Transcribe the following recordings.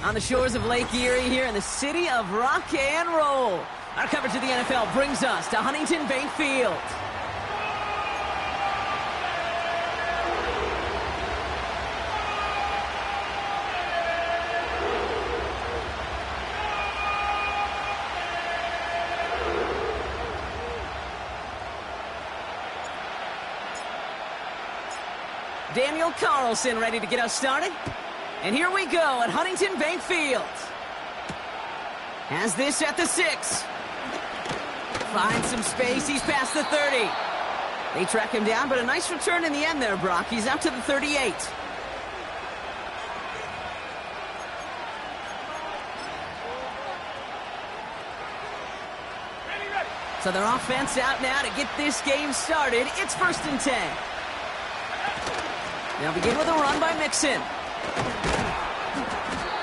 On the shores of Lake Erie here in the city of rock and roll. Our coverage of the NFL brings us to Huntington Bank Field. Daniel Carlson ready to get us started. And here we go at Huntington Bank Field. Has this at the 6. Finds some space. He's past the 30. They track him down, but a nice return in the end there, Brock. He's up to the 38. So their offense out now to get this game started. It's 1st and 10. They'll begin with a run by Mixon.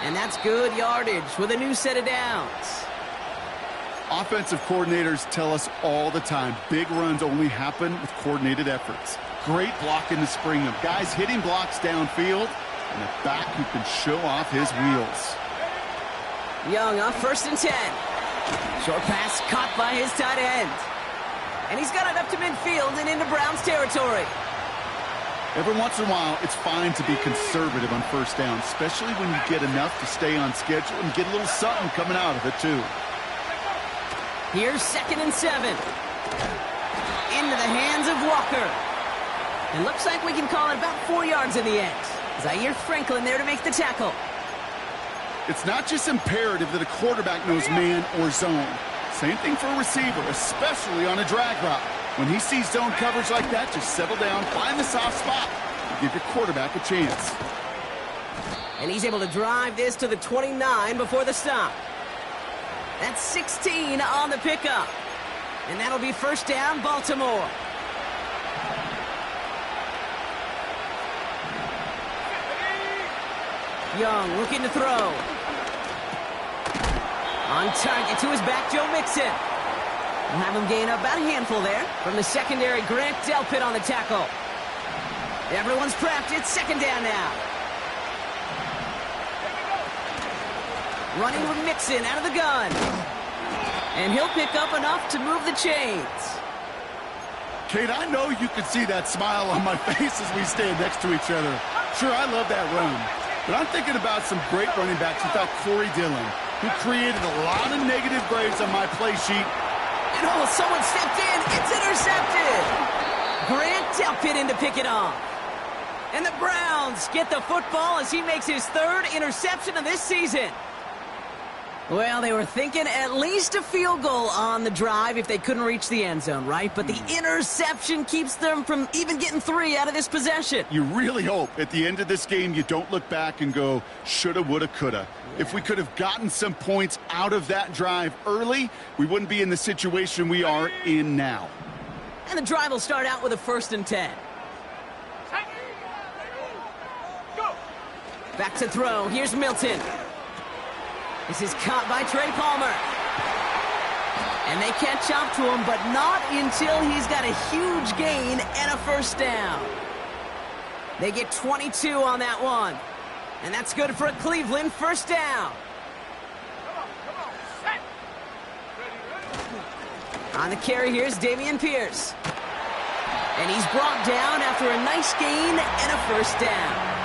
And that's good yardage with a new set of downs. Offensive coordinators tell us all the time, big runs only happen with coordinated efforts. Great blocking to spring them. Guys hitting blocks downfield, and a back who can show off his wheels. Young up 1st and 10. Short pass caught by his tight end. And he's got it up to midfield and into Browns territory. Every once in a while, it's fine to be conservative on 1st down, especially when you get enough to stay on schedule and get a little something coming out of it, too. Here's 2nd and 7. Into the hands of Walker. And looks like we can call it about 4 yards in the end. Zaire Franklin there to make the tackle. It's not just imperative that a quarterback knows man or zone. Same thing for a receiver, especially on a drag route. When he sees zone coverage like that, just settle down, find the soft spot, and give your quarterback a chance. And he's able to drive this to the 29 before the stop. That's 16 on the pickup. And that'll be 1st down, Baltimore. Young looking to throw. On target to his back, Joe Mixon. We'll have him gain up about a handful there. From the secondary, Grant Delpit on the tackle. Everyone's prepped. It's 2nd down now. Running with Mixon out of the gun. And he'll pick up enough to move the chains. Kate, I know you can see that smile on my face as we stand next to each other. Sure, I love that run. But I'm thinking about some great running backs without Corey Dillon, who created a lot of negative grades on my play sheet. And oh, someone stepped in. It's intercepted. Grant Delpit in to pick it off. And the Browns get the football as he makes his 3rd interception of this season. Well, they were thinking at least a field goal on the drive if they couldn't reach the end zone, right? But the interception keeps them from even getting 3 out of this possession. You really hope at the end of this game you don't look back and go, shoulda, woulda, coulda. Yeah. If we could have gotten some points out of that drive early, we wouldn't be in the situation we are in now. And the drive will start out with a 1st and 10. Back to throw. Here's Milton. This is caught by Trey Palmer. And they catch up to him, but not until he's got a huge gain and a 1st down. They get 22 on that one. And that's good for a Cleveland 1st down. On the carry, here's Dameon Pierce. And he's brought down after a nice gain and a 1st down.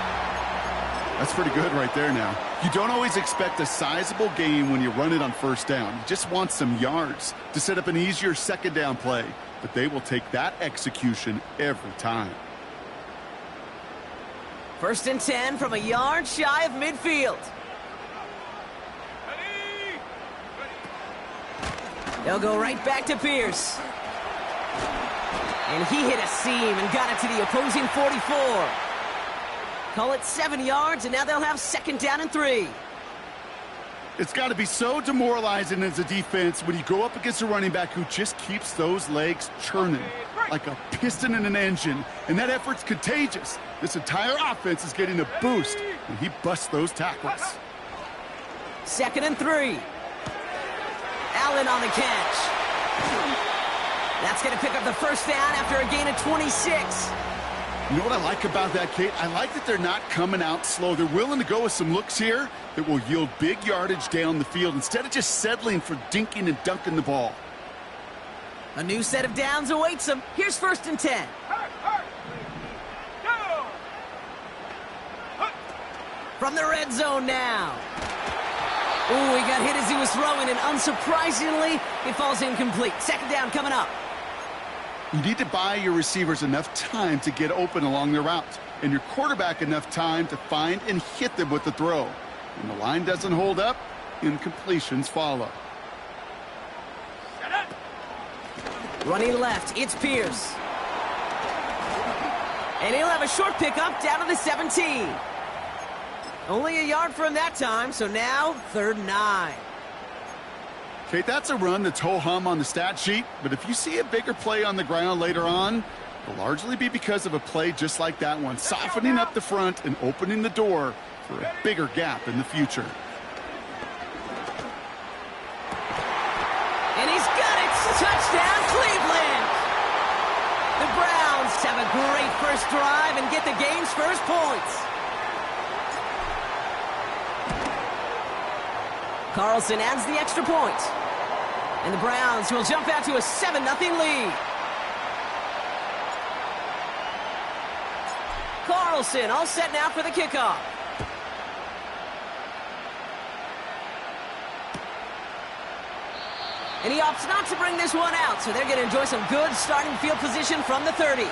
That's pretty good right there now. You don't always expect a sizable gain when you run it on 1st down. You just want some yards to set up an easier 2nd down play. But they will take that execution every time. 1st and 10 from a yard shy of midfield. They'll go right back to Pierce. And he hit a seam and got it to the opposing 44. Call it 7 yards, and now they'll have 2nd down and 3. It's got to be so demoralizing as a defense when you go up against a running back who just keeps those legs churning like a piston in an engine, and that effort's contagious. This entire offense is getting a boost when he busts those tackles. 2nd and 3. Allen on the catch. That's going to pick up the 1st down after a gain of 26. You know what I like about that, Kate? I like that they're not coming out slow. They're willing to go with some looks here that will yield big yardage down the field instead of just settling for dinking and dunking the ball. A new set of downs awaits them. Here's 1st and 10. From the red zone now. Ooh, he got hit as he was throwing, and unsurprisingly, it falls incomplete. 2nd down coming up. You need to buy your receivers enough time to get open along their route, and your quarterback enough time to find and hit them with the throw. When the line doesn't hold up, incompletions follow. Running left, it's Pierce. And he'll have a short pickup down to the 17. Only a yard for him that time, so now 3rd and 9. Kate, that's a run that's ho-hum on the stat sheet, but if you see a bigger play on the ground later on, it'll largely be because of a play just like that one, softening up the front and opening the door for a bigger gap in the future. And he's got it! Touchdown, Cleveland! The Browns have a great first drive and get the game's first points. Carlson adds the extra point. And the Browns will jump out to a 7-0 lead. Carlson all set now for the kickoff. And he opts not to bring this one out, so they're going to enjoy some good starting field position from the 30.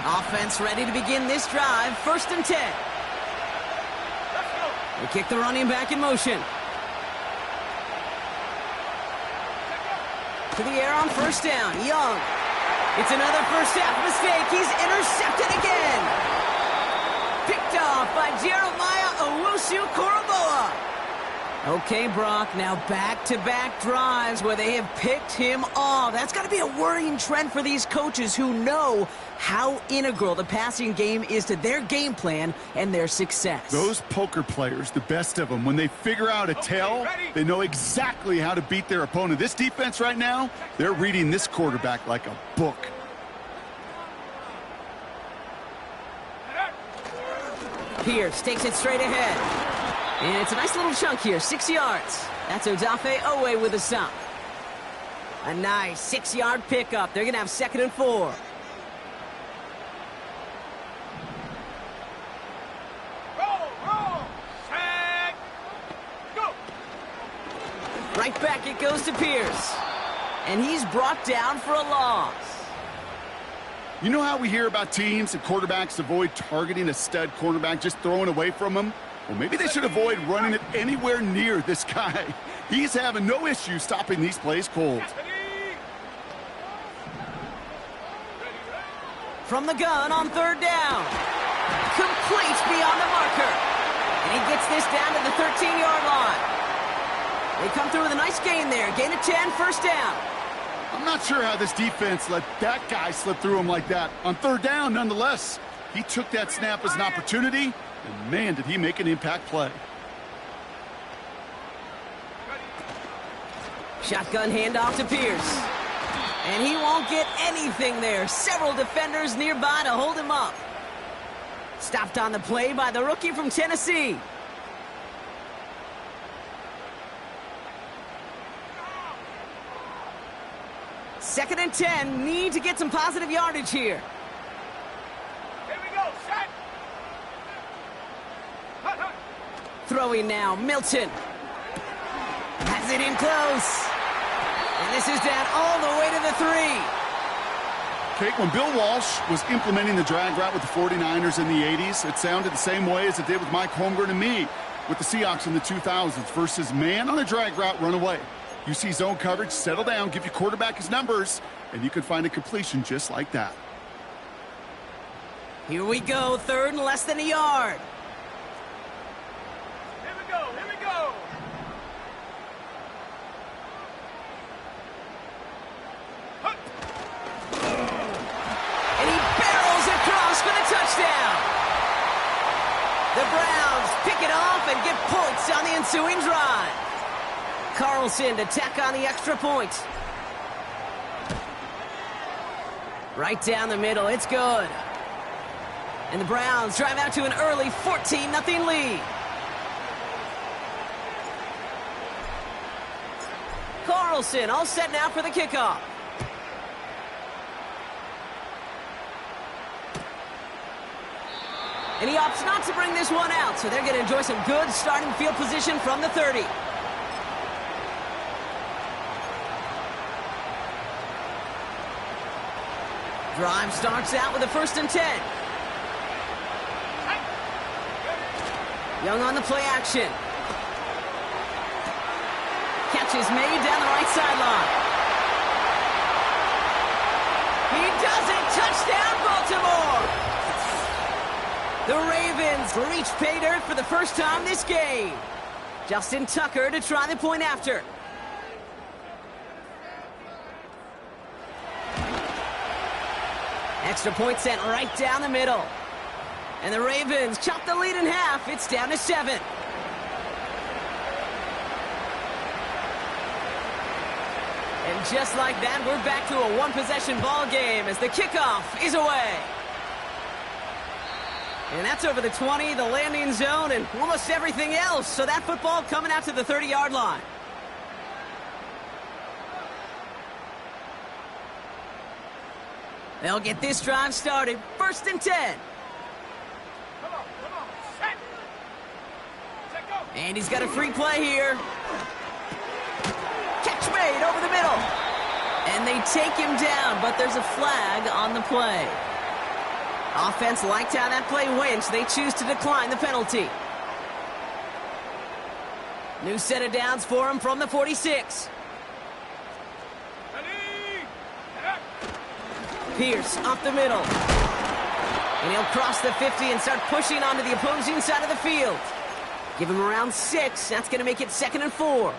Offense ready to begin this drive. 1st and 10. They kick the running back in motion. To the air on 1st down. Young. It's another first half mistake. He's intercepted again. Picked off by Jeremiah Owusu-Koramoah. Okay, Brock, now back-to-back drives where they have picked him off. That's got to be a worrying trend for these coaches who know how integral the passing game is to their game plan and their success. Those poker players, the best of them, when they figure out a tell, they know exactly how to beat their opponent. This defense right now, they're reading this quarterback like a book. Pierce takes it straight ahead. And it's a nice little chunk here, 6 yards. That's Odafe Owe with a stop. A nice 6-yard pickup. They're going to have 2nd and 4. Roll, set, go. Right back it goes to Pierce. And he's brought down for a loss. You know how we hear about teams and quarterbacks avoid targeting a stud cornerback, just throwing away from him? Well, maybe they should avoid running it anywhere near this guy. He's having no issue stopping these plays cold. From the gun on 3rd down. Complete beyond the marker. And he gets this down to the 13-yard line. They come through with a nice gain there. Gain of 10, 1st down. I'm not sure how this defense let that guy slip through him like that. On 3rd down, nonetheless, he took that snap as an opportunity. And man, did he make an impact play. Shotgun handoff to Pierce. And he won't get anything there. Several defenders nearby to hold him up. Stopped on the play by the rookie from Tennessee. Second and 10. Need to get some positive yardage here. Here we go, set. Throwing now, Milton. Has it in close. And this is down all the way to the 3. Kate, when Bill Walsh was implementing the drag route with the 49ers in the 80s, it sounded the same way as it did with Mike Holmgren and me with the Seahawks in the 2000s versus man on a drag route, run away. You see zone coverage, settle down, give your quarterback his numbers, and you can find a completion just like that. Here we go, 3rd and less than a yard. Here we go, here we go. And he barrels across for the touchdown. ensuing drive. Carlson to tack on the extra point. Right down the middle, it's good. And the Browns drive out to an early 14-0 lead. Carlson all set now for the kickoff. And he opts not to bring this one out, so they're going to enjoy some good starting field position from the 30. Drive starts out with a 1st and 10. Young on the play action. Catch is made down the right sideline. He does it! Touchdown, Baltimore! The Ravens reach pay dirt for the first time this game. Justin Tucker to try the point after. Extra point sent right down the middle. And the Ravens chop the lead in half. It's down to 7. And just like that, we're back to a one-possession ball game as the kickoff is away. And that's over the 20, the landing zone, and almost everything else. So that football coming out to the 30-yard line. They'll get this drive started. 1st and 10. Come on. Set. Set, go. And he's got a free play here. Catch made over the middle. And they take him down, but there's a flag on the play. Offense liked how that play went, so they choose to decline the penalty. New set of downs for him from the 46. Pierce up the middle. And he'll cross the 50 and start pushing onto the opposing side of the field. Give him around 6. That's going to make it 2nd and 4.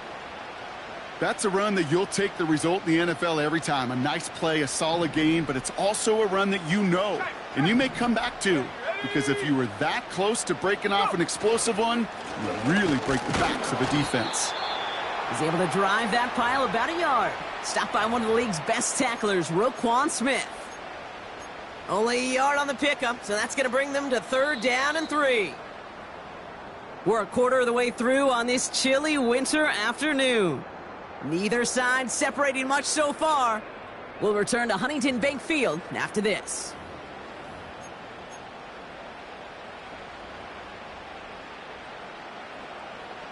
That's a run that you'll take the result in the NFL every time. A nice play, a solid game, but it's also a run that you know, and you may come back to, because if you were that close to breaking off an explosive one, you really break the backs of a defense. He's able to drive that pile about a yard. Stopped by one of the league's best tacklers, Roquan Smith. Only a yard on the pickup, so that's going to bring them to 3rd down and 3. We're a quarter of the way through on this chilly winter afternoon. Neither side separating much so far. We'll return to Huntington Bank Field after this.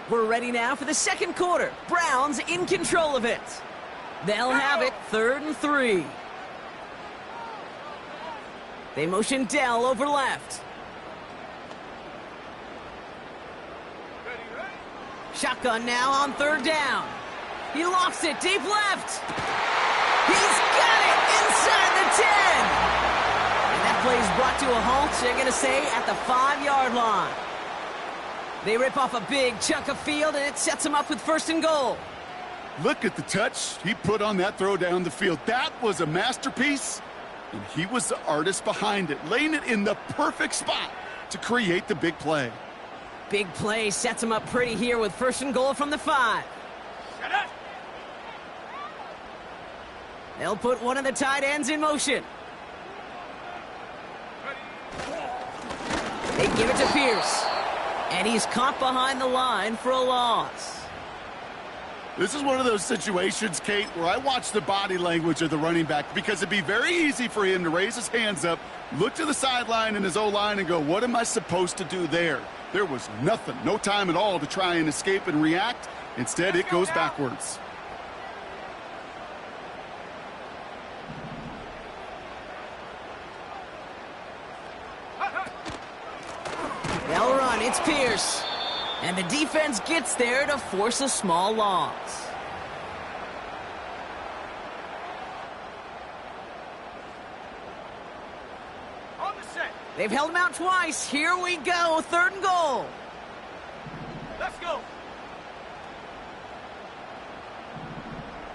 We're ready now for the 2nd quarter. Browns in control of it. They'll have it 3rd and 3. They motion Dell over left. Shotgun now on 3rd down. He lofts it deep left. He's got it inside the 10. And that play is brought to a halt, they're going to say, at the 5-yard line. They rip off a big chunk of field, and it sets them up with 1st and goal. Look at the touch he put on that throw down the field. That was a masterpiece, and he was the artist behind it, laying it in the perfect spot to create the big play. Big play sets him up pretty here with 1st and goal from the 5. Shut up. They'll put one of the tight ends in motion. They give it to Pierce. And he's caught behind the line for a loss. This is one of those situations, Kate, where I watch the body language of the running back, because it'd be very easy for him to raise his hands up, look to the sideline in his O-line and go, what am I supposed to do there? There was nothing, no time at all to try and escape and react. Instead, it goes backwards. They'll run, it's Pierce. And the defense gets there to force a small loss. On the set. They've held him out twice. Here we go, 3rd and goal. Let's go.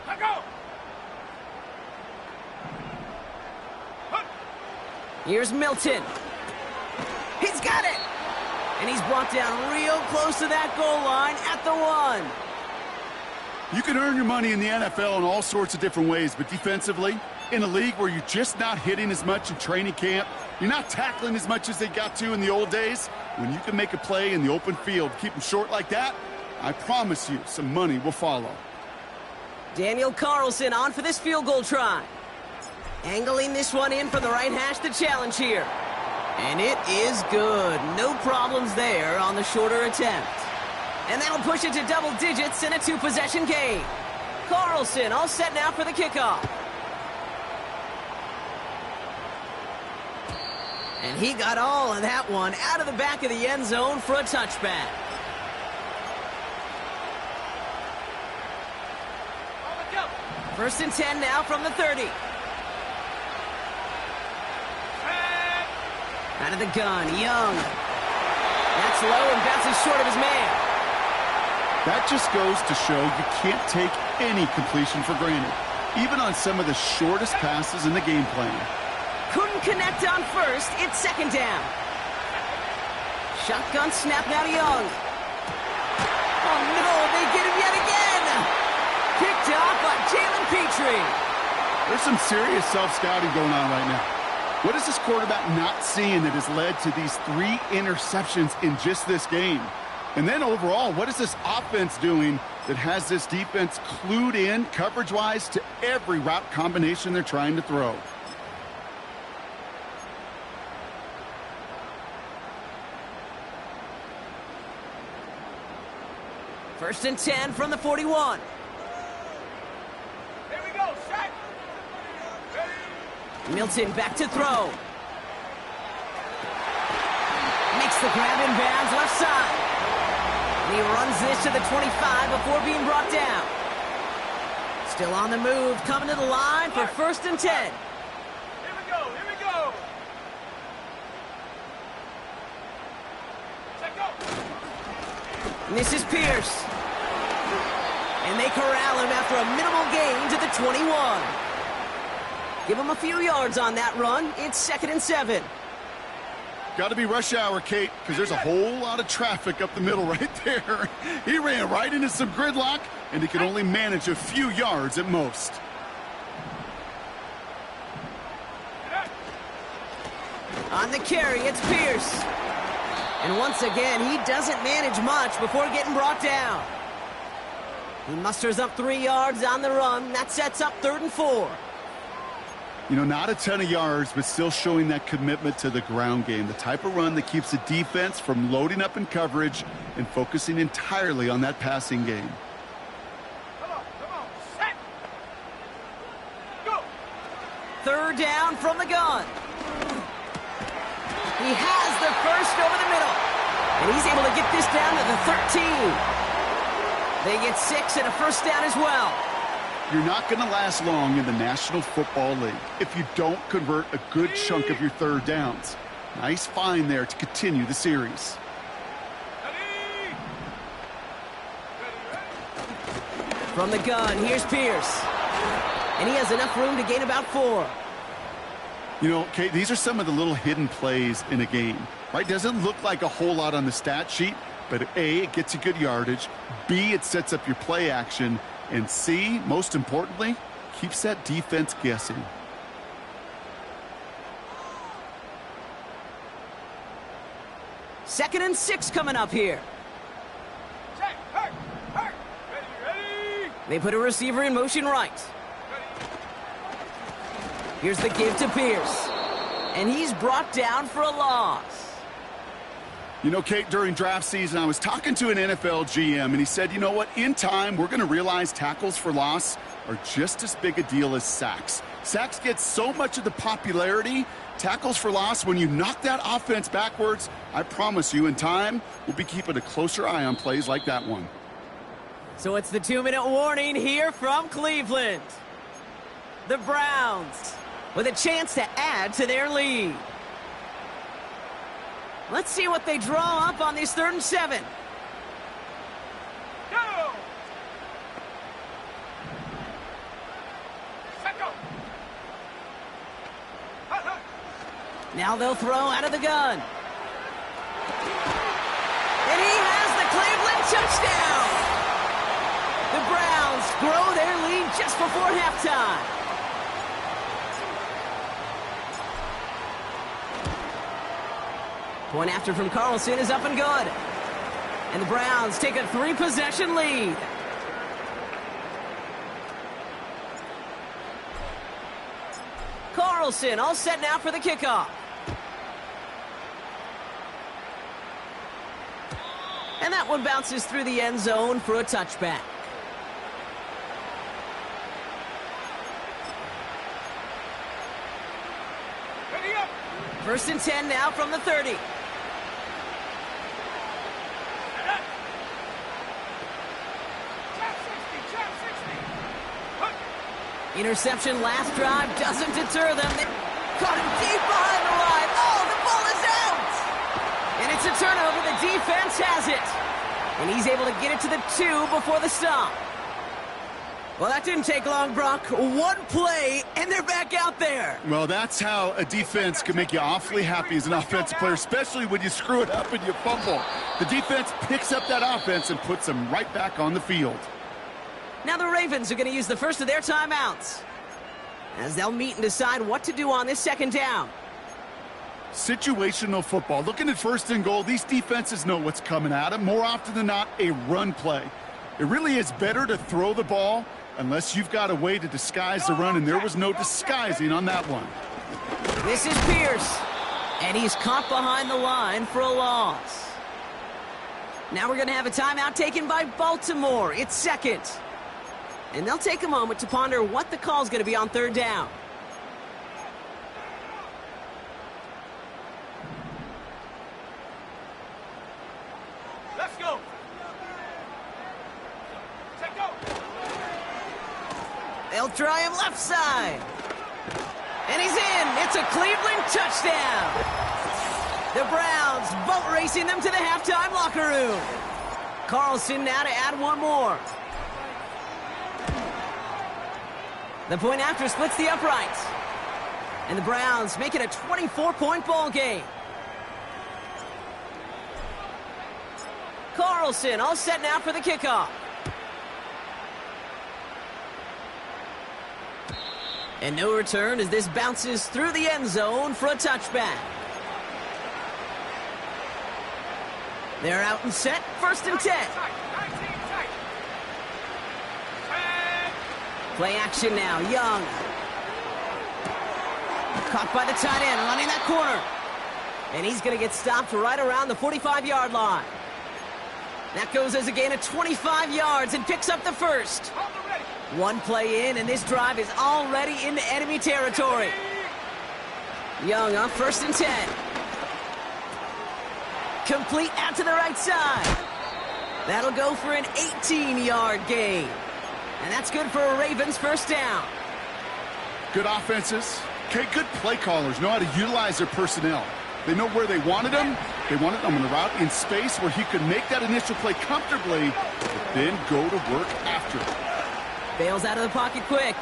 Let go. Here's Milton. He's got it. And he's brought down real close to that goal line at the 1. You can earn your money in the NFL in all sorts of different ways, but defensively, in a league where you're just not hitting as much in training camp, you're not tackling as much as they got to in the old days, when you can make a play in the open field, keep them short like that, I promise you some money will follow. Daniel Carlson on for this field goal try. Angling this one in from the right hash to challenge here. And it is good. No problems there on the shorter attempt. And that'll push it to double digits in a 2-possession game. Carlson all set now for the kickoff. And he got all of that one out of the back of the end zone for a touchback. First and 10 now from the 30. Out of the gun, Young. That's low and bounces short of his man. That just goes to show you can't take any completion for granted, even on some of the shortest passes in the game plan. Couldn't connect on first. It's second down. Shotgun snap now to Young. Oh, no, they get him yet again. Picked off by Jalen Petrie. There's some serious self-scouting going on right now. What is this quarterback not seeing that has led to these 3 interceptions in just this game? And then overall, what is this offense doing that has this defense clued in coverage-wise to every route combination they're trying to throw? First and 10 from the 41. Here we go, set. Milton back to throw. Makes the grab in bounds left side. And he runs this to the 25 before being brought down. Still on the move, coming to the line for first and 10. Here we go, here we go. Set, go. And this is Pierce. And they corral him after a minimal gain to the 21. Give him a few yards on that run. It's second and 7. Got to be rush hour, Kate, because there's a whole lot of traffic up the middle right there. He ran right into some gridlock, and he could only manage a few yards at most. On the carry, it's Pierce. And once again, he doesn't manage much before getting brought down. He musters up 3 yards on the run. That sets up 3rd and 4. You know, not a ton of yards, but still showing that commitment to the ground game. The type of run that keeps the defense from loading up in coverage and focusing entirely on that passing game. Come on, set. Go. 3rd down from the gun. He has the first over the middle. And he's able to get this down to the 13. They get 6 and a first down as well. You're not going to last long in the National Football League if you don't convert a good chunk of your 3rd downs. Nice find there to continue the series. Ready. From the gun, here's Pierce. And he has enough room to gain about 4. You know, Kate, these are some of the little hidden plays in a game, right? Doesn't look like a whole lot on the stat sheet, but A, it gets you good yardage. B, it sets up your play action. And C, most importantly, keeps that defense guessing. Second and 6 coming up here. Check, hurt. Ready. They put a receiver in motion right. Here's the give to Pierce. And he's brought down for a loss. You know, Kate, during draft season, I was talking to an NFL GM, and he said, you know what, in time, we're going to realize tackles for loss are just as big a deal as sacks. Sacks get so much of the popularity. Tackles for loss, when you knock that offense backwards, I promise you, in time, we'll be keeping a closer eye on plays like that one. So it's the 2-minute warning here from Cleveland. The Browns with a chance to add to their lead. Let's see what they draw up on this 3rd and 7. Go. Set, go. Now they'll throw out of the gun. touchdown! The Browns grow their lead just before halftime. Point after from Carlson is up and good. And the Browns take a 3-possession lead. Carlson all set now for the kickoff. And that one bounces through the end zone for a touchback. Ready up. 1st and 10 now from the 30. Interception last drive doesn't deter them. They caught him deep behind the line. Oh, the ball is out! And it's a turnover. The defense has it. And he's able to get it to the 2 before the stop. Well, that didn't take long, Brock. One play, and they're back out there. Well, that's how a defense can make you awfully happy as an offensive player, especially when you screw it up and you fumble. The defense picks up that offense and puts them right back on the field. Now the Ravens are going to use the first of their timeouts as they'll meet and decide what to do on this 2nd down. Situational football. Looking at 1st and goal, these defenses know what's coming at them. More often than not, a run play. It really is better to throw the ball unless you've got a way to disguise the run, and there was no disguising on that one. This is Pierce, and he's caught behind the line for a loss. Now we're going to have a timeout taken by Baltimore. It's 2nd. And they'll take a moment to ponder what the call's going to be on 3rd down. Let's go. Check go. They'll try him left side. And he's in. It's a Cleveland touchdown. The Browns boat racing them to the halftime locker room. Carlson now to add one more. The point after splits the uprights. And the Browns make it a 24-point ball game. Carlson all set now for the kickoff. And no return as this bounces through the end zone for a touchback. They're out and set, 1st and 10. Play action now, Young. Caught by the tight end, running that corner. And he's going to get stopped right around the 45-yard line. That goes as a gain of 25 yards and picks up the 1st. One play in, and this drive is already into enemy territory. Young on 1st and 10. Complete out to the right side. That'll go for an 18-yard gain. And that's good for a Ravens 1st down. Good offenses. Okay, good play callers know how to utilize their personnel. They know where they wanted them. They wanted them on the route in space where he could make that initial play comfortably, but then go to work after. Bails out of the pocket quick.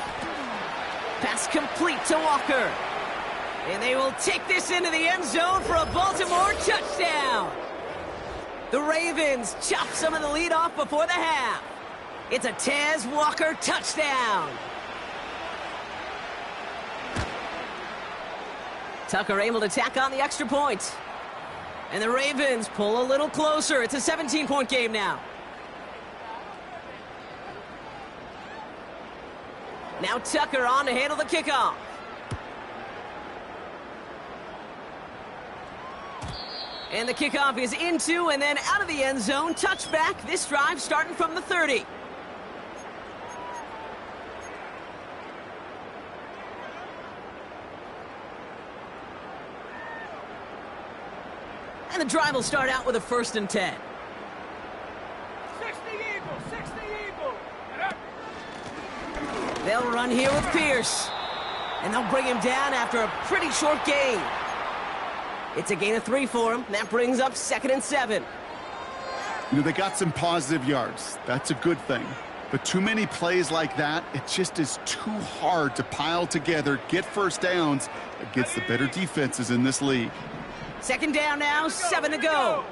Pass complete to Walker. And they will take this into the end zone for a Baltimore touchdown. The Ravens chop some of the lead off before the half. It's a Tez Walker touchdown. Tucker able to tack on the extra point. And the Ravens pull a little closer. It's a 17-point game now. Now Tucker on to handle the kickoff. And the kickoff is into and then out of the end zone. Touchback. This drive starting from the 30. And the drive will start out with a 1st and 10. 60 Eagles, 60 Eagles. They'll run here with Pierce. And they'll bring him down after a pretty short gain. It's a gain of 3 for him. That brings up 2nd and 7. You know, they got some positive yards. That's a good thing. But too many plays like that, it just is too hard to pile together, get 1st downs against the better defenses in this league. 2nd down now, 7 to go.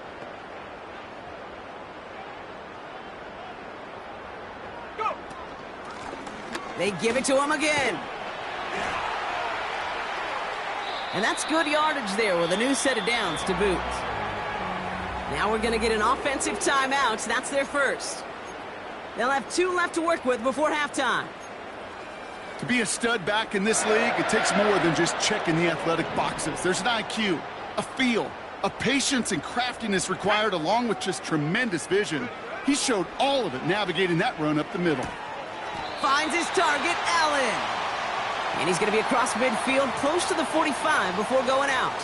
They give it to him again. And that's good yardage there with a new set of downs to boot. Now we're going to get an offensive timeout. That's their first. They'll have 2 left to work with before halftime. To be a stud back in this league, it takes more than just checking the athletic boxes. There's an IQ, a feel, a patience and craftiness required, along with just tremendous vision. He showed all of it navigating that run up the middle. Finds his target, Allen. And he's going to be across midfield, close to the 45 before going out.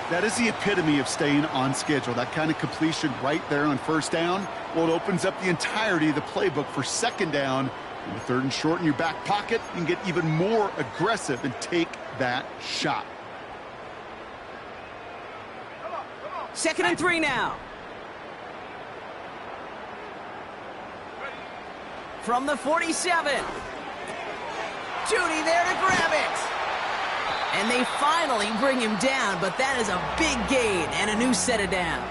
That is the epitome of staying on schedule. That kind of completion right there on first down. Well, it opens up the entirety of the playbook for second down. And with 3rd and short in your back pocket, you can get even more aggressive and take that shot. 2nd and 3 now. From the 47. Judy there to grab it. And they finally bring him down, but that is a big gain and a new set of downs.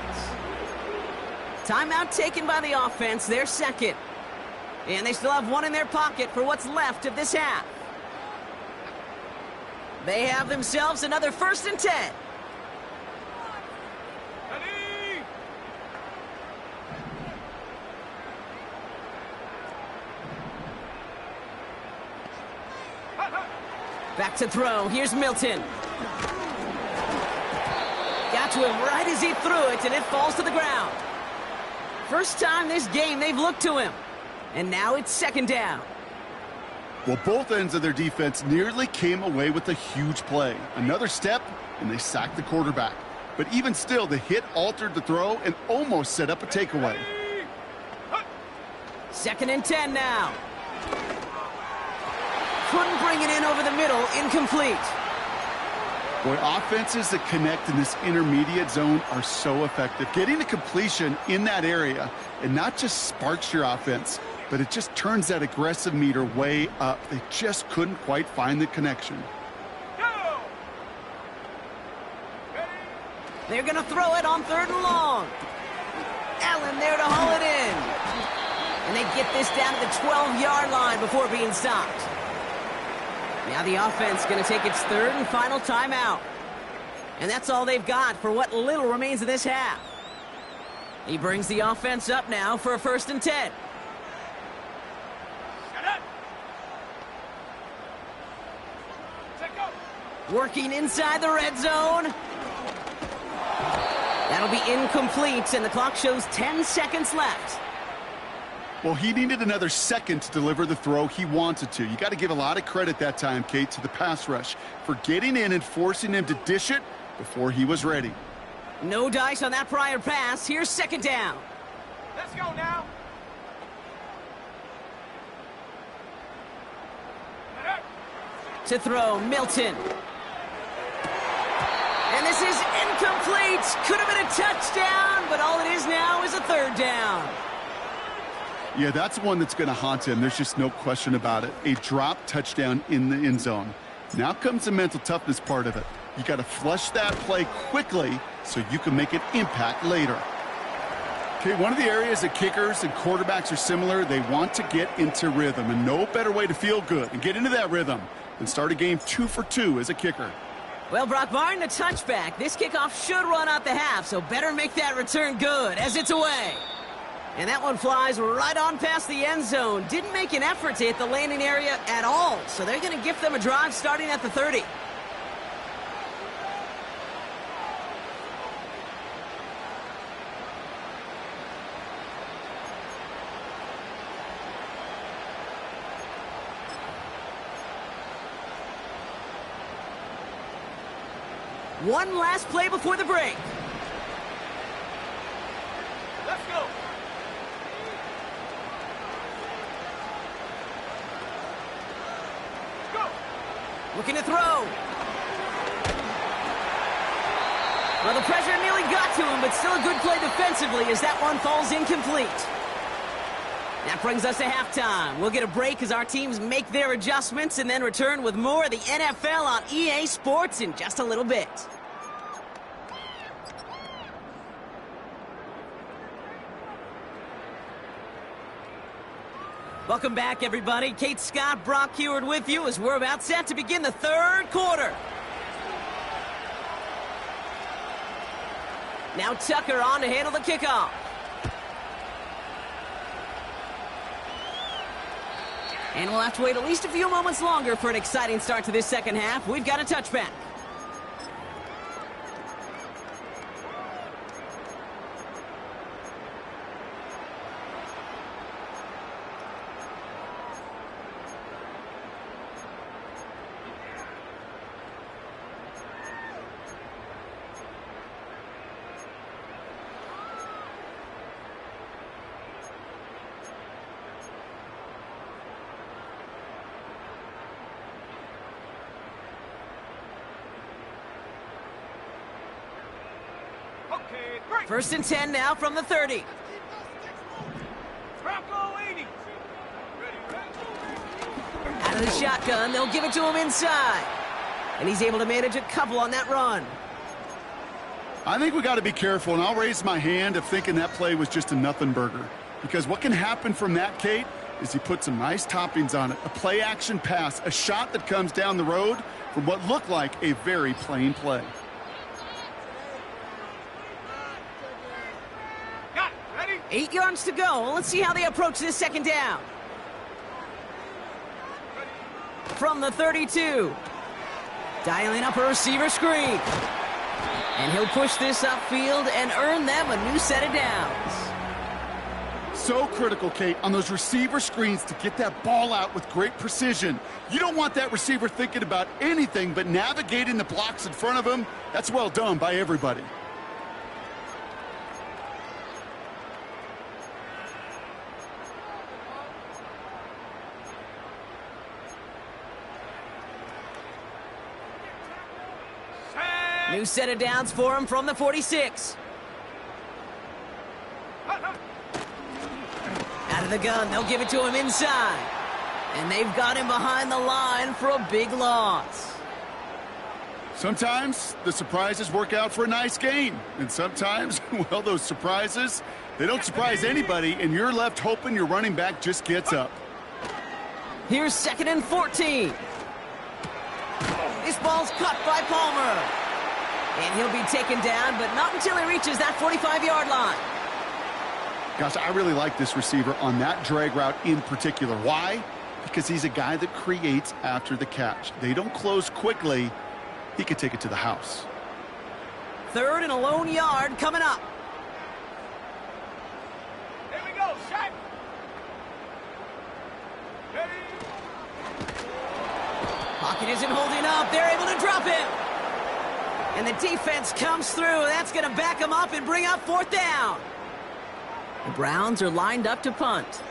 Timeout taken by the offense, their second. And they still have 1 in their pocket for what's left of this half. They have themselves another 1st and 10. Back to throw. Here's Milton. Got to him right as he threw it, and it falls to the ground. First time this game they've looked to him. And now it's 2nd down. Well, both ends of their defense nearly came away with a huge play. Another step, and they sacked the quarterback. But even still, the hit altered the throw and almost set up a takeaway. 2nd and 10 now. Couldn't bring it in over the middle. Incomplete. Boy, offenses that connect in this intermediate zone are so effective. Getting the completion in that area, and not just sparks your offense, but it just turns that aggressive meter way up. They just couldn't quite find the connection. They're going to throw it on 3rd and long. Allen there to haul it in. And they get this down to the 12-yard line before being stopped. Now the offense going to take its 3rd and final timeout. And that's all they've got for what little remains of this half. He brings the offense up now for a 1st and 10. Working inside the red zone. That'll be incomplete, and the clock shows 10 seconds left. Well, he needed another second to deliver the throw he wanted to. You got to give a lot of credit that time, Kate, to the pass rush for getting in and forcing him to dish it before he was ready. No dice on that prior pass. Here's 2nd down. Let's go now. To throw, Milton. And this is incomplete. Could have been a touchdown, but all it is now is a 3rd down. Yeah, that's one that's going to haunt him. There's just no question about it. A drop touchdown in the end zone. Now comes the mental toughness part of it. You got to flush that play quickly so you can make an impact later. Okay, one of the areas that kickers and quarterbacks are similar, they want to get into rhythm, and no better way to feel good and get into that rhythm than start a game 2 for 2 as a kicker. Well, Brock, barring the touchback, this kickoff should run out the half, so better make that return good as it's away. And that one flies right on past the end zone. Didn't make an effort to hit the landing area at all, so they're going to gift them a drive starting at the 30. One last play before the break. Let's go. Go. Looking to throw. Well, the pressure nearly got to him, but still a good play defensively as that one falls incomplete. That brings us to halftime. We'll get a break as our teams make their adjustments and then return with more of the NFL on EA Sports in just a little bit. Welcome back, everybody. Kate Scott, Brock Heward with you as we're about set to begin the third quarter. Now Tucker on to handle the kickoff. And we'll have to wait at least a few moments longer for an exciting start to this second half. We've got a touchback. First and 10 now from the 30. Out of the shotgun, they'll give it to him inside. And he's able to manage a couple on that run. I think we got to be careful, and I'll raise my hand of thinking that play was just a nothing burger. Because what can happen from that, Kate, is he put some nice toppings on it. A play-action pass, a shot that comes down the road from what looked like a very plain play. 8 yards to go. Let's see how they approach this second down. From the 32. Dialing up a receiver screen. And he'll push this upfield and earn them a new set of downs. So critical, Kate, on those receiver screens to get that ball out with great precision. You don't want that receiver thinking about anything but navigating the blocks in front of him. That's well done by everybody. New set of downs for him from the 46. Out of the gun, they'll give it to him inside. And they've got him behind the line for a big loss. Sometimes the surprises work out for a nice game. And sometimes, well, those surprises, they don't surprise anybody, and you're left hoping your running back just gets up. Here's 2nd and 14. This ball's cut by Palmer. And he'll be taken down, but not until he reaches that 45-yard line. Gosh, I really like this receiver on that drag route in particular. Why? Because he's a guy that creates after the catch. They don't close quickly. He could take it to the house. 3rd and a lone yard coming up. Here we go, shot. Ready. Pocket isn't holding up. They're able to drop him. And the defense comes through. That's going to back him up and bring up 4th down. The Browns are lined up to punt.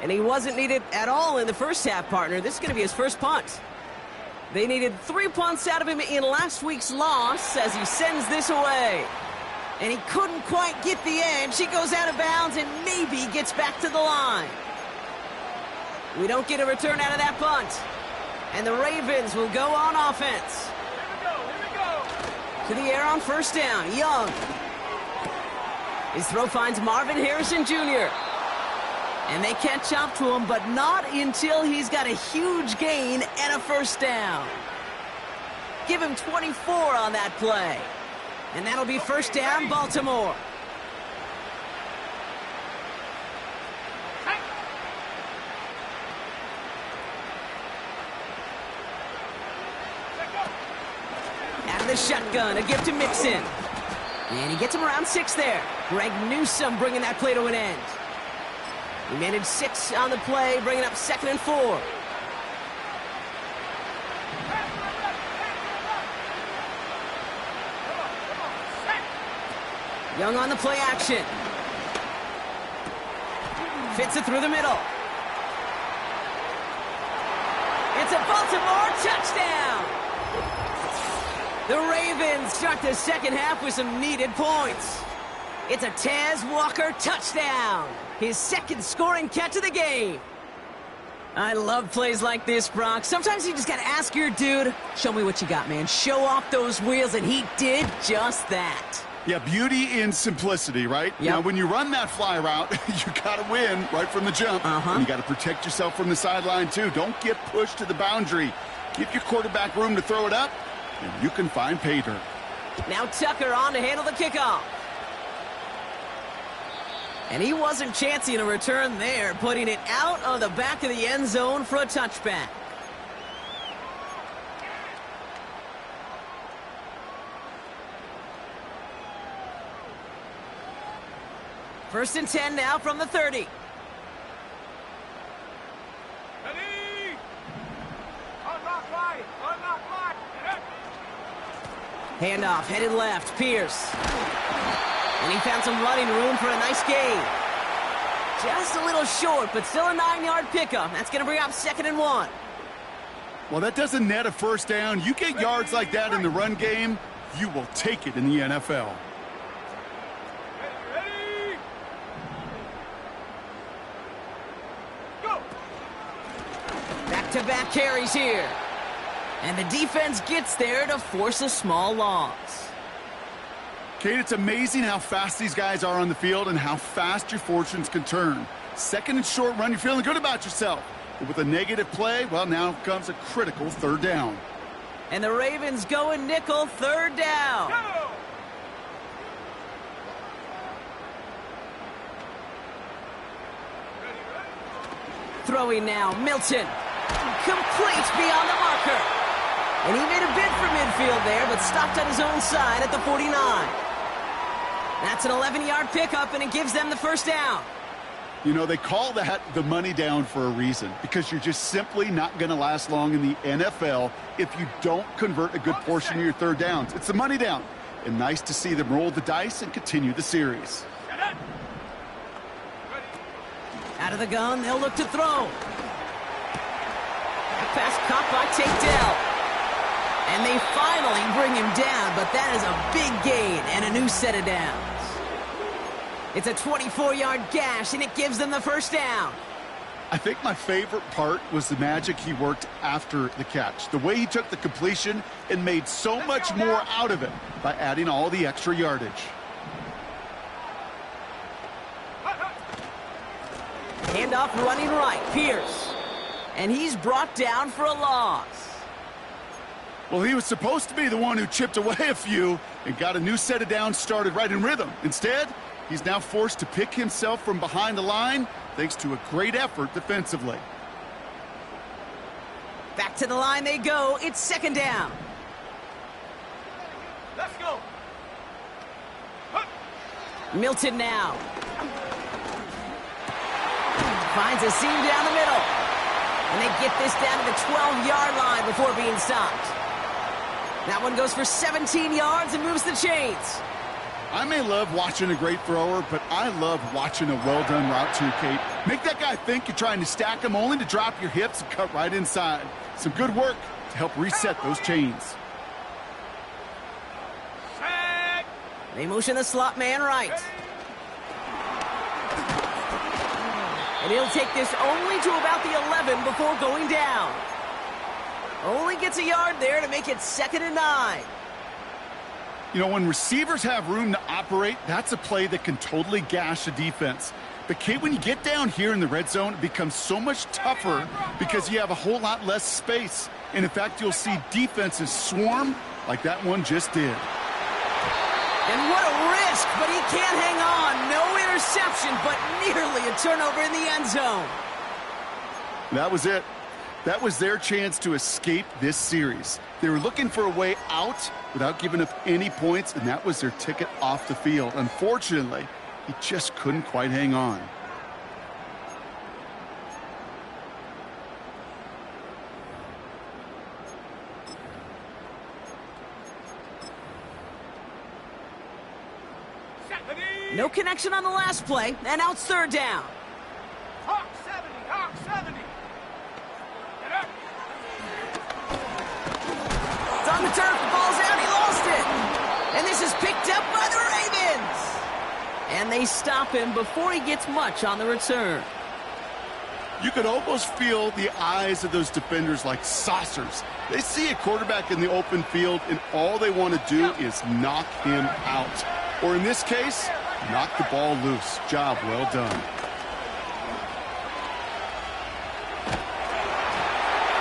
And he wasn't needed at all in the first half, partner. This is going to be his first punt. They needed 3 punts out of him in last week's loss as he sends this away. And he couldn't quite get the edge. He goes out of bounds and maybe gets back to the line. We don't get a return out of that punt. And the Ravens will go on offense. To the air on 1st down. Young. His throw finds Marvin Harrison Jr. And they catch up to him, but not until he's got a huge gain and a 1st down. Give him 24 on that play. And that'll be 1st down, Baltimore. The shotgun, a gift to Mixon. And he gets him around 6 there. Greg Newsome bringing that play to an end. He managed 6 on the play, bringing up 2nd and 4. Young on the play action. Fits it through the middle. It's a Baltimore touchdown. The Ravens start the second half with some needed points. It's a Taz Walker touchdown. His 2nd scoring catch of the game. I love plays like this, Brock. Sometimes you just got to ask your dude, show me what you got, man. Show off those wheels, and he did just that. Yeah, beauty in simplicity, right? Yep. Now, when you run that fly route, you got to win right from the jump. And you got to protect yourself from the sideline, too. Don't get pushed to the boundary. Give your quarterback room to throw it up, and you can find pay dirt. Now Tucker on to handle the kickoff. And he wasn't chancing a return there, putting it out of the back of the end zone for a touchback. First and 10 now from the 30. Ready! Unlock line! Unlock line! Handoff, headed left, Pierce. And he found some running room for a nice gain. Just a little short, but still a 9-yard pickup. That's going to bring up 2nd and 1. Well, that doesn't net a first down. You get yards like that in the run game, you will take it in the NFL. Ready! Go! Back-to-back carries here. And the defense gets there to force a small loss. Kate, it's amazing how fast these guys are on the field and how fast your fortunes can turn. 2nd and short run, you're feeling good about yourself. But with a negative play, well, now comes a critical 3rd down. And the Ravens going nickel, 3rd down. Go! Throwing now, Milton. Complete beyond the marker. And he made a bid for midfield there, but stopped on his own side at the 49. That's an 11-yard pickup, and it gives them the first down. You know, they call that the money down for a reason, because you're just simply not going to last long in the NFL if you don't convert a good portion of your 3rd downs. It's the money down. And nice to see them roll the dice and continue the series. Out of the gun, they'll look to throw. Pass caught by Tate Dell. And they finally bring him down, but that is a big gain and a new set of downs. It's a 24-yard gash, and it gives them the first down. I think my favorite part was the magic he worked after the catch. The way he took the completion and made so much more out of it by adding all the extra yardage. Handoff running right, Pierce. And he's brought down for a loss. Well, he was supposed to be the one who chipped away a few and got a new set of downs started right in rhythm. Instead, he's now forced to pick himself from behind the line thanks to a great effort defensively. Back to the line they go. It's 2nd down. Let's go! Milton now. Finds a seam down the middle. And they get this down to the 12-yard line before being stopped. That one goes for 17 yards and moves the chains. I may love watching a great thrower, but I love watching a well-done route too, Kate. Make that guy think you're trying to stack him only to drop your hips and cut right inside. Some good work to help reset those chains. Set! They motion the slot man right. And he'll take this only to about the 11 before going down. Only gets a yard there to make it 2nd and 9. You know, when receivers have room to operate, that's a play that can totally gash a defense. But, Kate, when you get down here in the red zone, it becomes so much tougher because you have a whole lot less space. And, in fact, you'll see defenses swarm like that one just did. And what a risk, but he can't hang on. No interception, but nearly a turnover in the end zone. That was it. That was their chance to escape this series. They were looking for a way out without giving up any points, and that was their ticket off the field. Unfortunately, he just couldn't quite hang on. No connection on the last play, and now it's 3rd down. Hawk 70! Hawk 70! Get up! It's on the turf, the ball's out, he lost it. And this is picked up by the Ravens. And they stop him before he gets much on the return. You could almost feel the eyes of those defenders like saucers. They see a quarterback in the open field, and all they want to do is knock him out. Or in this case, knock the ball loose. Job well done.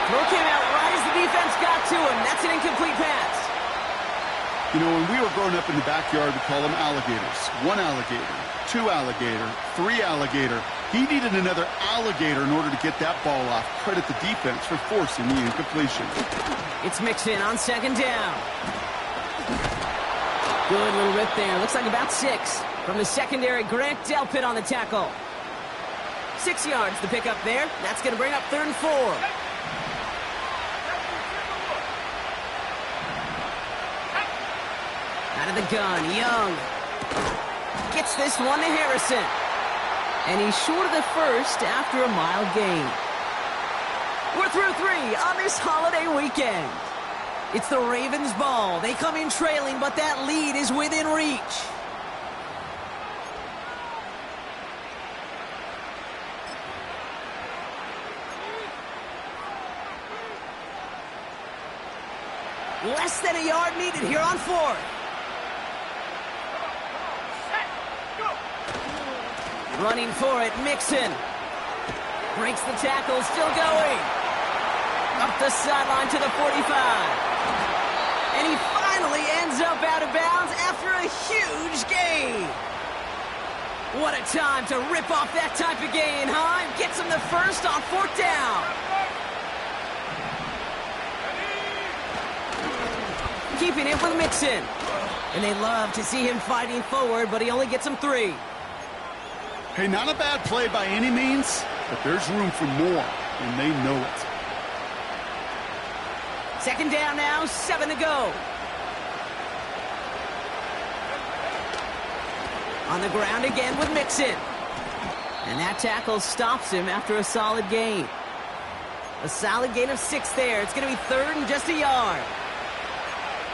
Throw came out right as the defense got to him. That's an incomplete pass. You know, when we were growing up in the backyard, we call them alligators. 1 alligator, 2 alligator, 3 alligator. He needed another alligator in order to get that ball off. Credit the defense for forcing the incompletion. It's Mixon on second down. Good little rip there. Looks like about 6. From the secondary, Grant Delpit on the tackle. 6 yards to pick up there. That's going to bring up 3rd and 4. Out of the gun, Young. Gets this one to Harrison. And he's short of the first after a mild gain. We're through 3 on this holiday weekend. It's the Ravens' ball. They come in trailing, but that lead is within reach. Less than a yard needed here on 4th. Running for it, Mixon. Breaks the tackle, still going. Up the sideline to the 45. And he finally ends up out of bounds after a huge gain. What a time to rip off that type of gain, huh? Gets him the first on 4th down. Keeping it with Mixon. And they love to see him fighting forward, but he only gets him 3. Hey, not a bad play by any means, but there's room for more, and they know it. 2nd down now, 7 to go. On the ground again with Mixon. And that tackle stops him after a solid gain. A solid gain of 6 there. It's going to be 3rd and just a yard.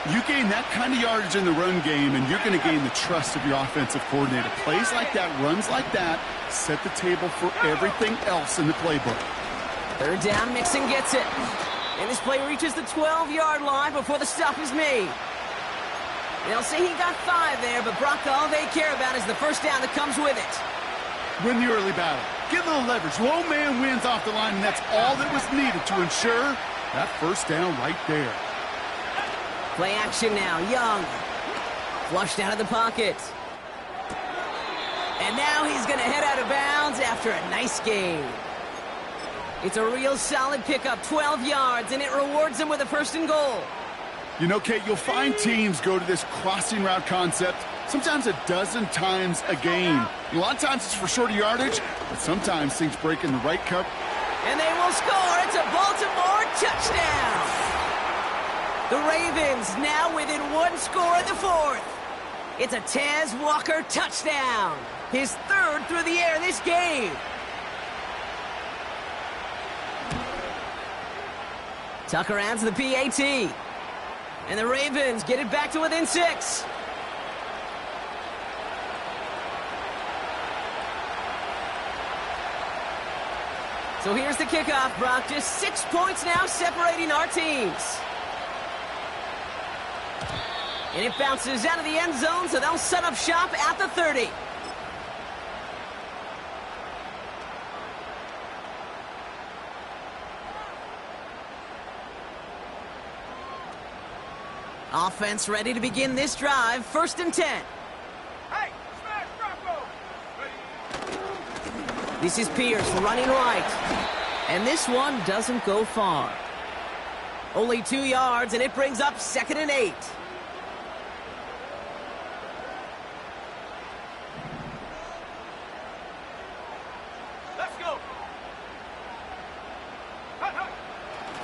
You gain that kind of yardage in the run game, and you're going to gain the trust of your offensive coordinator. Plays like that, runs like that, set the table for everything else in the playbook. 3rd down, Mixon gets it. And this play reaches the 12-yard line before the stop is made. They'll say he got 5 there, but Brock, all they care about is the first down that comes with it. Win the early battle. Get a little leverage. Low man wins off the line, and that's all that was needed to ensure that first down right there. Play action now, Young. Flushed out of the pocket. And now he's going to head out of bounds after a nice gain. It's a real solid pickup, 12 yards, and it rewards him with a 1st and goal. You know, Kate, you'll find teams go to this crossing route concept sometimes a dozen times a game. A lot of times it's for shorter yardage, but sometimes things break in the right cover. And they will score. It's a Baltimore touchdown. The Ravens now within 1 score in the 4th. It's a Tez Walker touchdown. His 3rd through the air this game. Tucker adds the PAT. And the Ravens get it back to within 6. So here's the kickoff, Brock. Just 6 points now separating our teams. And it bounces out of the end zone, so they'll set up shop at the 30. Offense ready to begin this drive. 1st and 10. Hey, smash Bronco! Ready? This is Pierce running right. And this one doesn't go far. Only 2 yards, and it brings up 2nd and 8. Let's go!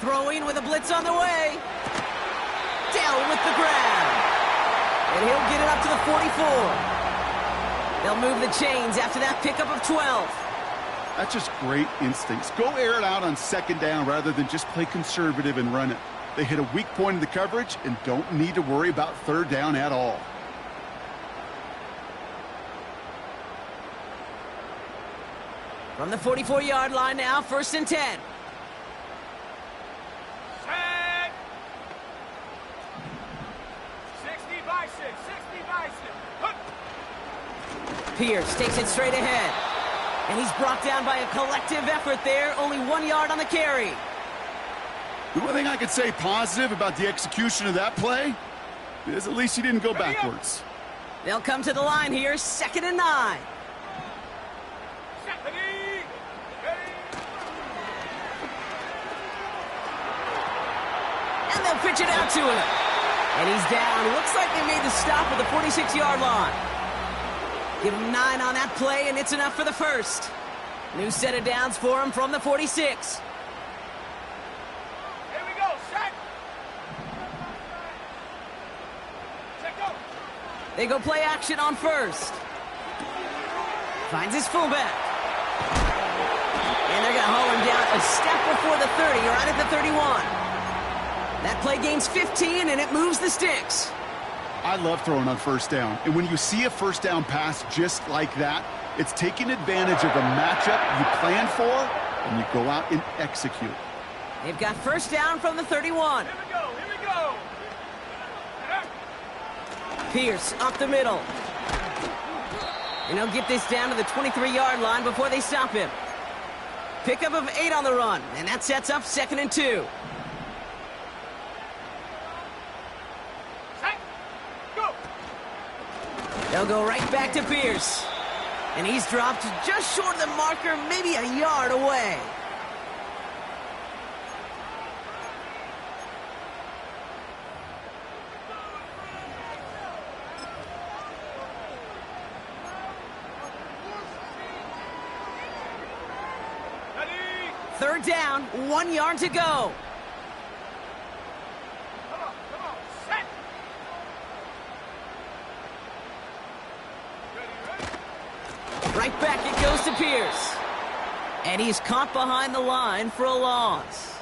Throwing with a blitz on the way. Down with the grab. And he'll get it up to the 44. They'll move the chains after that pickup of 12. That's just great instincts. Go air it out on 2nd down rather than just play conservative and run it. They hit a weak point in the coverage and don't need to worry about 3rd down at all. From the 44-yard line now, 1st and 10. Set! 60 by 6, 60 by 6. Hup! Pierce takes it straight ahead. And he's brought down by a collective effort there. Only 1 yard on the carry. The one thing I could say positive about the execution of that play is at least he didn't go backwards. They'll come to the line here, 2nd and 9. And they'll pitch it out to him. And he's down. Looks like they made the stop at the 46-yard line. Give him 9 on that play, and it's enough for the first. New set of downs for him from the 46. Here we go, set. Set, go. They go play action on first. Finds his fullback. And they're going to haul him down a step before the 30, right at the 31. That play gains 15, and it moves the sticks. I love throwing on first down. And when you see a first down pass just like that, it's taking advantage of a matchup you plan for, and you go out and execute. They've got first down from the 31. Here we go, here we go. Pierce up the middle. And he'll get this down to the 23-yard line before they stop him. Pickup of 8 on the run, and that sets up 2nd and 2. They'll go right back to Pierce. And he's dropped just short of the marker, maybe a yard away. Ready? 3rd down, 1 yard to go. Come on, set. Right back it goes to Pierce. And he's caught behind the line for a loss.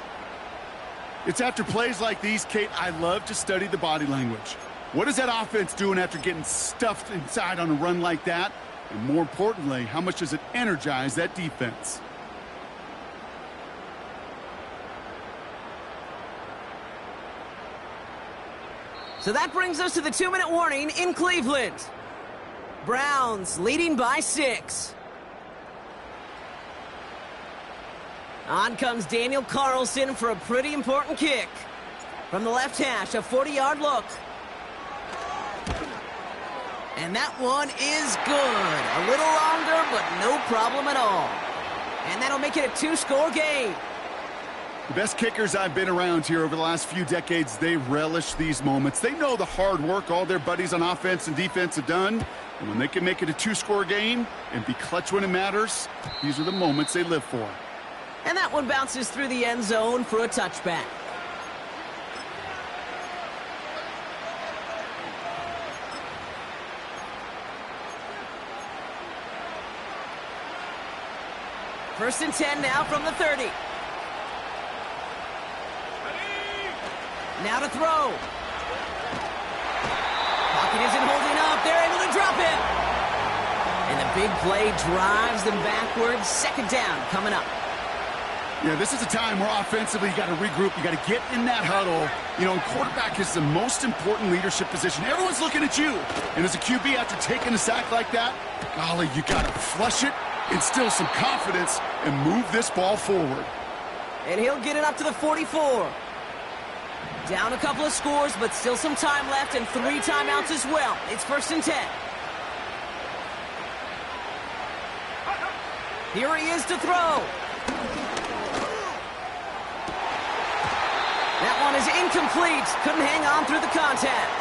It's after plays like these, Kate, I love to study the body language. What is that offense doing after getting stuffed inside on a run like that? And more importantly, how much does it energize that defense? So that brings us to the 2-minute warning in Cleveland. Browns leading by 6. On comes Daniel Carlson for a pretty important kick. From the left hash, a 40-yard look. And that one is good. A little longer, but no problem at all. And that'll make it a 2-score game. The best kickers I've been around here over the last few decades, they relish these moments. They know the hard work all their buddies on offense and defense have done. And when they can make it a 2-score game and be clutch when it matters, these are the moments they live for. And that one bounces through the end zone for a touchback. First and 10 now from the 30. Now to throw. Pocket isn't holding up. They're able to drop him. And the big play drives them backwards. 2nd down coming up. Yeah, this is a time where offensively you got to regroup. You got to get in that huddle. You know, quarterback is the most important leadership position. Everyone's looking at you. And as a QB, after taking a sack like that, golly, you got to flush it, instill some confidence, and move this ball forward. And he'll get it up to the 44. Down a couple of scores, but still some time left and 3 timeouts as well. It's 1st and 10. Here he is to throw. That one is incomplete. Couldn't hang on through the contact.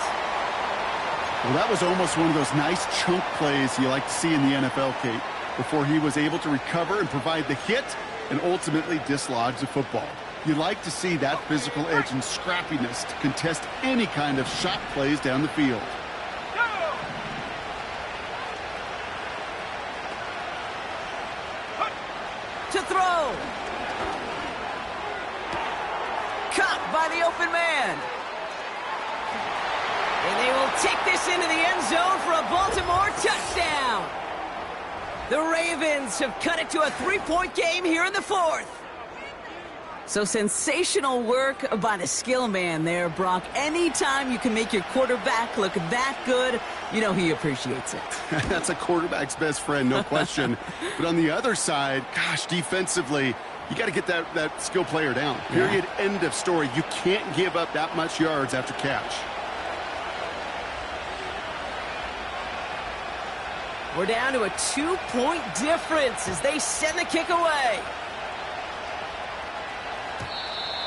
Well, that was almost one of those nice chunk plays you like to see in the NFL, Kate, before he was able to recover and provide the hit and ultimately dislodge the football. You like to see that physical edge and scrappiness to contest any kind of shot plays down the field. To throw. Caught by the open man. And they will take this into the end zone for a Baltimore touchdown. The Ravens have cut it to a 3-point game here in the 4th. So sensational work by the skill man there, Brock. Anytime you can make your quarterback look that good, You know he appreciates it. That's a quarterback's best friend, no question. But on the other side, gosh, defensively, you got to get that skill player down. Period. Yeah. End of story. You can't give up that much yards after catch. We're down to a 2-point difference as they send the kick away.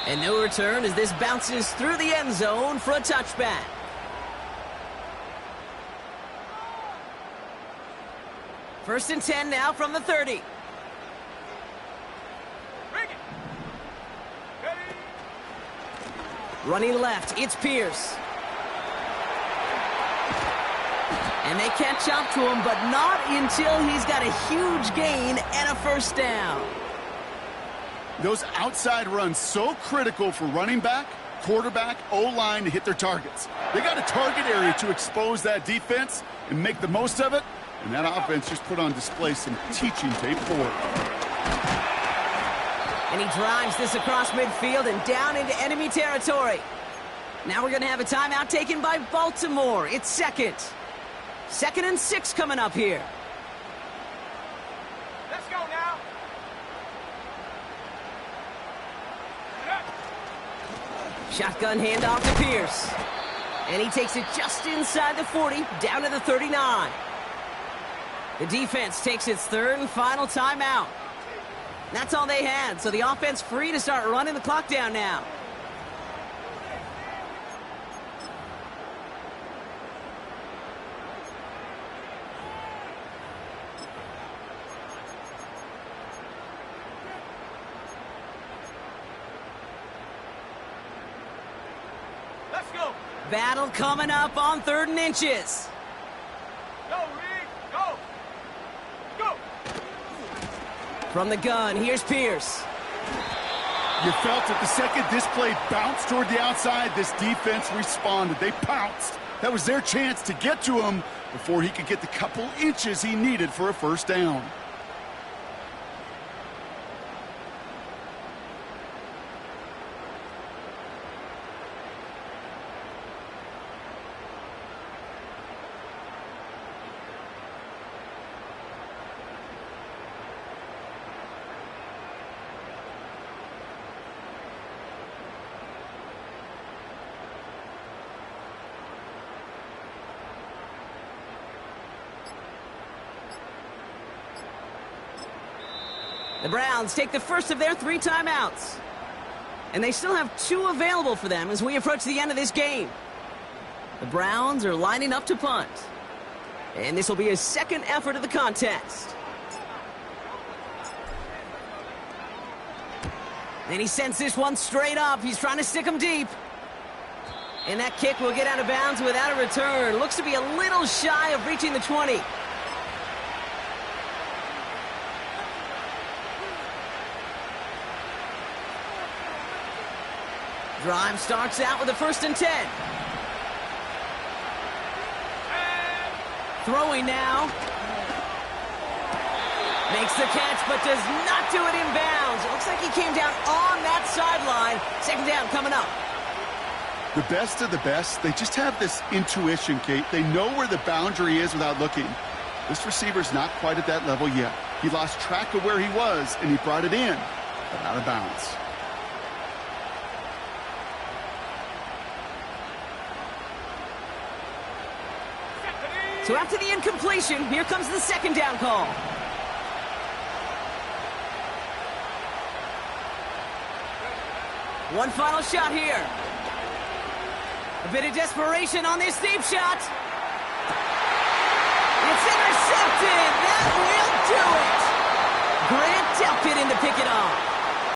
And no return as this bounces through the end zone for a touchback. First and 10 now from the 30. Bring it. Ready. Running left, it's Pierce. And they catch up to him, but not until he's got a huge gain and a first down. Those outside runs so critical for running back, quarterback, O-line to hit their targets. They got a target area to expose that defense and make the most of it. And that offense just put on display some teaching tape for it. And he drives this across midfield and down into enemy territory. Now we're going to have a timeout taken by Baltimore. It's second. 2nd and 6 coming up here. Let's go now. Shotgun handoff to Pierce. And he takes it just inside the 40, down to the 39. The defense takes its 3rd and final timeout. That's all they had, so the offense free to start running the clock down now. Let's go. Battle coming up on 3rd and inches. Go, Reed. Go. Go. From the gun, here's Pierce. You felt it the second this play bounced toward the outside, this defense responded. They pounced. That was their chance to get to him before he could get the couple inches he needed for a first down. The Browns take the first of their 3 timeouts. And they still have 2 available for them as we approach the end of this game. The Browns are lining up to punt. And this will be his 2nd effort of the contest. And he sends this one straight up. He's trying to stick him deep. And that kick will get out of bounds without a return. Looks to be a little shy of reaching the 20. Drive starts out with a 1st and 10. Throwing now. Makes the catch, but does not do it in bounds. It looks like he came down on that sideline. 2nd down coming up. The best of the best, they just have this intuition, Kate. They know where the boundary is without looking. This receiver's not quite at that level yet. He lost track of where he was, and he brought it in, but out of bounds. So after the incompletion, here comes the 2nd down call. One final shot here. A bit of desperation on this deep shot. It's intercepted. That will do it. Grant Delpit in to pick it off.